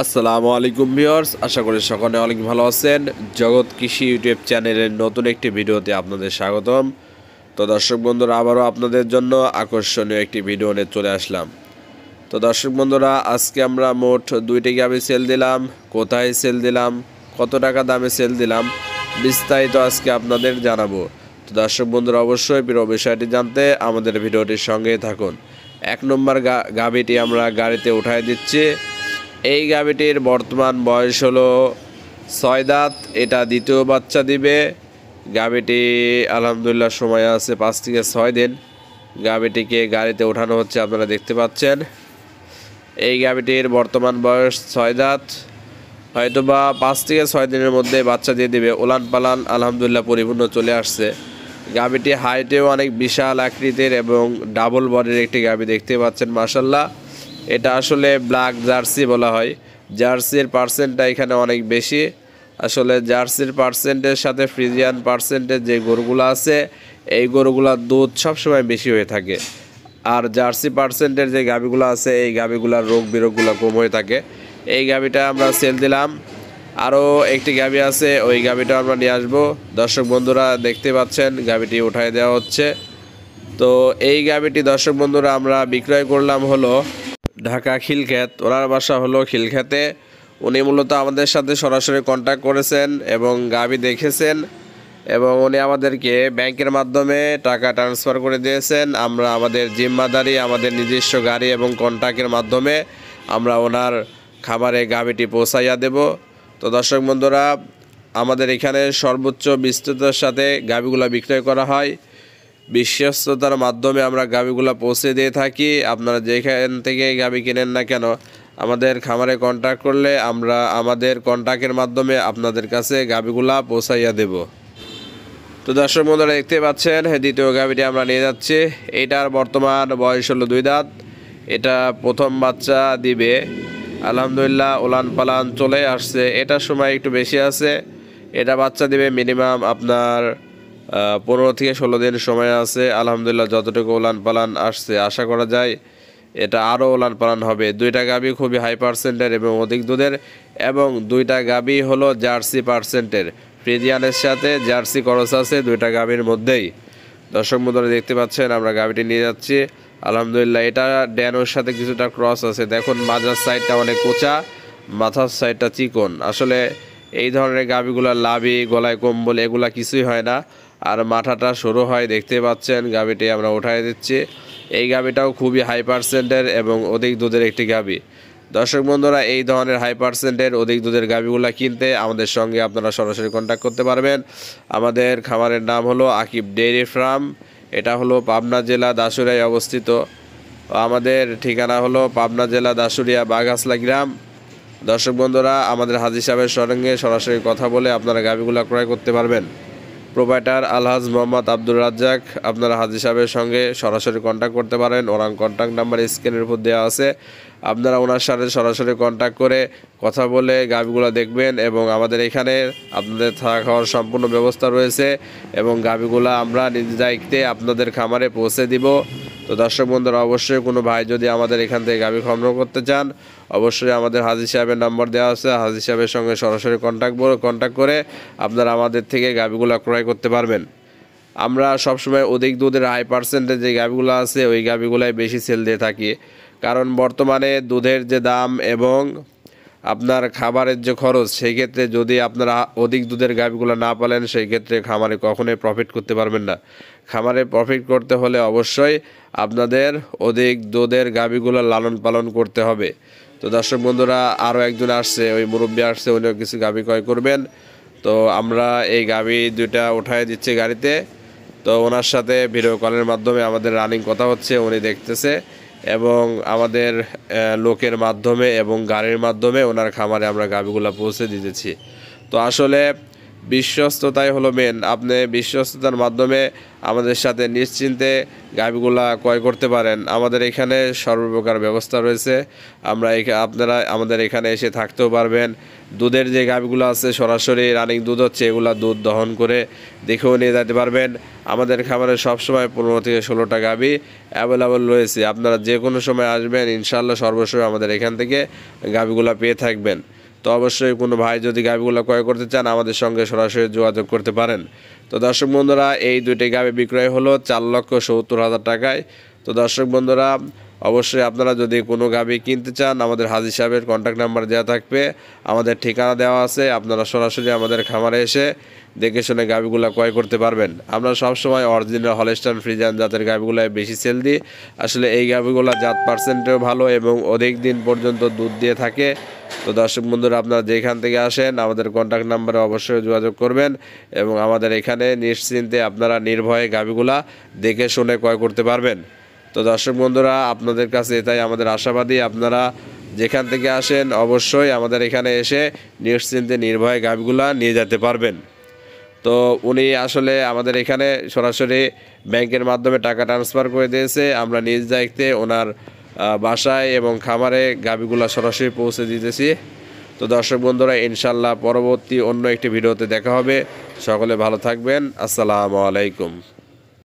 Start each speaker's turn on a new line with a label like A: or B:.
A: আসসালামু আলাইকুম ভিউয়ার্স, আশা করি সকলে অনেক ভালো আছেন। জগৎ কৃষি ইউটিউব চ্যানেলের নতুন একটি ভিডিওতে আপনাদের স্বাগতম। তো দর্শক বন্ধুরা, আবারও আপনাদের জন্য আকর্ষণীয় একটি ভিডিও নিয়ে চলে আসলাম। তো দর্শক বন্ধুরা, আজকে আমরা মোট দুইটি গাভী সেল দিলাম। কোথায় সেল দিলাম, কত টাকা দামে সেল দিলাম, বিস্তারিত আজকে আপনাদের জানাবো। তো দর্শক বন্ধুরা, অবশ্যই পুরো বিষয়টি জানতে আমাদের ভিডিওটির সঙ্গেই থাকুন। 1 নম্বর গাভীটি আমরা গাড়িতে উঠায় দিচ্ছি। এই গাভীটির বর্তমান বয়স হলো 6 দাঁত। এটা দ্বিতীয় বাচ্চা দিবে। গাভীটি আলহামদুলিল্লাহ সময় আছে 5 থেকে 6 দিন। গাভীটিকে গাড়িতে ওঠানো হচ্ছে, আপনারা দেখতে পাচ্ছেন। এই গাভীটির বর্তমান বয়স 6 দাঁত, হয়তোবা 5 থেকে 6 দিনের মধ্যে বাচ্চা দিয়ে দিবে। ওলান পালান আলহামদুলিল্লাহ পরিপূর্ণ চলে আসছে। গাভীটি হাইটেও অনেক বিশাল আকৃতির এবং ডাবল বডির একটি গাভী, দেখতে পাচ্ছেন মাশাআল্লাহ। এটা আসলে ব্ল্যাক জার্সি বলা হয়। জার্সির পার্সেন্টটা এখানে অনেক বেশি। আসলে জার্সির পার্সেন্টের সাথে ফ্রিজিয়ান পার্সেন্টের যে গরুগুলো আছে, এই গরুগুলোর দুধ সবসময় বেশি হয়ে থাকে। আর জার্সি পার্সেন্টের যে গাভীগুলো আছে, এই গাভীগুলোর রোগ বিরোগগুলো কম হয়ে থাকে। এই গাভীটা আমরা সেল দিলাম। আরও একটি গাভী আছে, ওই গাভীটা আমরা নিয়ে আসবো। দর্শক বন্ধুরা দেখতে পাচ্ছেন, গাভীটি উঠায় দেওয়া হচ্ছে। তো এই গাভীটি দর্শক বন্ধুরা আমরা বিক্রয় করলাম হলো ঢাকা খিলক্ষেত। ওনার বাসা হলো খিলক্ষেতে। উনি মূলত আমাদের সাথে সরাসরি কন্ট্যাক্ট করেছেন এবং গাভী দেখেছেন, এবং উনি আমাদেরকে ব্যাংকের মাধ্যমে টাকা ট্রান্সফার করে দিয়েছেন। আমরা আমাদের জিম্মাদারি, আমাদের নিজস্ব গাড়ি এবং কন্ট্যাক্টের মাধ্যমে আমরা ওনার খামারে গাভীটি পৌঁছাইয়া দেব। তো দর্শক বন্ধুরা, আমাদের এখানে সর্বোচ্চ বিস্তৃততার সাথে গাভীগুলো বিক্রয় করা হয়। বিশ্বস্ততার মাধ্যমে আমরা গাভীগুলো পৌঁছে দিয়ে থাকি। আপনারা যেখান থেকে গাভী কিনেন না কেন, আমাদের খামারে কন্ট্যাক্ট করলে আমরা আমাদের কন্ট্যাক্টের মাধ্যমে আপনাদের কাছে গাভীগুলা পৌঁছাইয়া দেব। তো দর্শক বন্ধুরা দেখতে পাচ্ছেন, দ্বিতীয় গাভীটি আমরা নিয়ে যাচ্ছি। এটার বর্তমান বয়স হলো 2 দাঁত। এটা প্রথম বাচ্চা দিবে। আলহামদুলিল্লাহ ওলান পালান চলে আসছে। এটার সময় একটু বেশি আছে। এটা বাচ্চা দিবে মিনিমাম আপনার 15 থেকে 16 দিন সময় আছে। আলহামদুলিল্লাহ যতটুকু ওলান পালান আসছে, আশা করা যায় এটা আরও ওলান পালান হবে। দুইটা গাভী খুবই হাই পার্সেন্টের এবং অধিক দুধের, এবং দুইটা গাভী হলো জার্সি পার্সেন্টের। ফ্রিজিয়ানের সাথে জার্সি ক্রস আছে দুইটা গাভীর মধ্যেই। দর্শক বন্ধুরা দেখতে পাচ্ছেন, আমরা গাভীটি নিয়ে যাচ্ছি। আলহামদুলিল্লাহ এটা ড্যানোর সাথে কিছুটা ক্রস আছে। দেখুন মাজার সাইডটা অনেক কোঁচা, মাথার সাইডটা চিকন। আসলে এই ধরনের গাভীগুলো লাভি, গলায় কম্বল এগুলা কিছুই হয় না, আর মাথাটা সরু হয়। দেখতে পাচ্ছেন গাভীটি আমরা উঠাই দিচ্ছি। এই গাভীটাও খুবই হাই পার্সেন্টের এবং অধিক দুধের একটি গাভী। দর্শক বন্ধুরা, এই ধরনের হাই পার্সেন্টের অধিক দুধের গাভীগুলো কিনতে আমাদের সঙ্গে আপনারা সরাসরি কন্ট্যাক্ট করতে পারবেন। আমাদের খামারের নাম হলো আকিব ডেইরি ফার্ম। এটা হলো পাবনা জেলা দাসুরিয়ায় অবস্থিত। আমাদের ঠিকানা হলো পাবনা জেলা দাসুরিয়া বাগাসলা গ্রাম। দর্শক বন্ধুরা, আমাদের হাজী সাহেবের সঙ্গে সরাসরি কথা বলে আপনারা গাভীগুলো ক্রয় করতে পারবেন। প্রোপাইটার আলহাজ মোহাম্মদ আব্দুর রাজ্জাক। আপনারা হাজী সাহেবের সঙ্গে সরাসরি কন্ট্যাক্ট করতে পারেন। ওনার কন্ট্যাক্ট নাম্বার স্ক্রিনের উপর দেওয়া আছে। আপনারা ওনার সাথে সরাসরি কন্ট্যাক্ট করে কথা বলে গাভীগুলো দেখবেন, এবং আমাদের এখানে আপনাদের থাকা খাওয়ার সম্পূর্ণ ব্যবস্থা রয়েছে, এবং গাভীগুলো আমরা নিজ দায়িত্বে আপনাদের খামারে পৌঁছে দিব। তো দর্শক বন্ধুরা, অবশ্যই কোনো ভাই যদি আমাদের এখান থেকে গাভী সংগ্রহ করতে চান, অবশ্যই আমাদের হাজী সাহেবের নাম্বার দেওয়া আছে। হাজী সাহেবের সঙ্গে সরাসরি কন্ট্যাক্ট করে আপনারা আমাদের থেকে গাভীগুলো ক্রয় করতে পারবেন। আমরা সবসময় অধিক দুধের হাই পার্সেন্টের যে গাভীগুলো আছে, ওই গাভীগুলাই বেশি সেল দিয়ে থাকি। কারণ বর্তমানে দুধের যে দাম এবং আপনার খাবারের যে খরচ, সেই ক্ষেত্রে যদি আপনারা অধিক দুধের গাভীগুলো না পালেন, সেই ক্ষেত্রে খামারে কখনোই প্রফিট করতে পারবেন না। খামারে প্রফিট করতে হলে অবশ্যই আপনাদের অধিক দুধের গাভীগুলো লালন পালন করতে হবে। তো দর্শক বন্ধুরা, আরও একজন আসছে, ওই মুরব্বী আসছে, উনিও কিছু গাভী ক্রয় করবেন। তো আমরা এই গাভী দুইটা উঠায় দিচ্ছি গাড়িতে। তো ওনার সাথে ভিডিও কলের মাধ্যমে আমাদের রানিং কথা হচ্ছে, উনি দেখতেছে, এবং আমাদের লোকের মাধ্যমে এবং গাড়ির মাধ্যমে ওনার খামারে আমরা গাভীগুলো পৌঁছে দিতেছি। তো আসলে বিশ্বস্ততাই হলো মেন। আপনি বিশ্বস্ততার মাধ্যমে আমাদের সাথে নিশ্চিন্তে গাভীগুলা ক্রয় করতে পারেন। আমাদের এখানে সর্বপ্রকার ব্যবস্থা রয়েছে। আপনারা আমাদের এখানে এসে থাকতেও পারবেন। দুধের যে গাভীগুলো আছে সরাসরি রানিং দুধ হচ্ছে, এগুলা দুধ দহন করে দেখেও নিয়ে যেতে পারবেন। আমাদের খামারে সবসময় 15 থেকে 16টা গাভী অ্যাভেলেবল রয়েছে। আপনারা যে কোনো সময় আসবেন, ইনশাআল্লাহ সর্বসময় আমাদের এখান থেকে গাভীগুলা পেয়ে থাকবেন। তো অবশ্যই কোনো ভাই যদি গাভীগুলো ক্রয় করতে চান আমাদের সঙ্গে সরাসরি যোগাযোগ করতে পারেন। তো দর্শক বন্ধুরা, এই দুইটি গাভী বিক্রয় হলো 4,70,000 টাকায়। তো দর্শক বন্ধুরা, অবশ্যই আপনারা যদি কোনো গাভী কিনতে চান আমাদের হাজী সাহেবের কন্ট্যাক্ট নাম্বার দেওয়া থাকবে, আমাদের ঠিকানা দেওয়া আছে। আপনারা সরাসরি আমাদের খামারে এসে দেখে শুনে গাভীগুলো ক্রয় করতে পারবেন। আমরা সবসময় অরিজিনাল হলস্টাইন ফ্রিজিয়ান জাতের গাভীগুলো বেশি সেল দিই। আসলে এই গাভীগুলো জাত পার্সেন্টেও ভালো এবং অধিক দিন পর্যন্ত দুধ দিয়ে থাকে। তো দর্শক বন্ধুরা, আপনারা যেখান থেকে আসেন আমাদের কন্ট্যাক্ট নাম্বারে অবশ্যই যোগাযোগ করবেন এবং আমাদের এখানে নিশ্চিন্তে আপনারা নির্ভয়ে গাভীগুলা দেখে শুনে ক্রয় করতে পারবেন। তো দর্শক বন্ধুরা, আপনাদের কাছে এটাই আমাদের আশাবাদী, আপনারা যেখান থেকে আসেন অবশ্যই আমাদের এখানে এসে নিশ্চিন্তে নির্ভয়ে গাভীগুলা নিয়ে যেতে পারবেন। তো উনি আসলে আমাদের এখানে সরাসরি ব্যাংকের মাধ্যমে টাকা ট্রান্সফার করে দিয়েছে। আমরা নিজ দায়িত্বে ওনার বাসায় এবং খামারে গাভীগুলা সরাসরি পৌঁছে দিতেছি। তো দর্শক বন্ধুরা, ইনশাল্লাহ পরবর্তী অন্য একটি ভিডিওতে দেখা হবে। সকলে ভালো থাকবেন। আসসালামু আলাইকুম।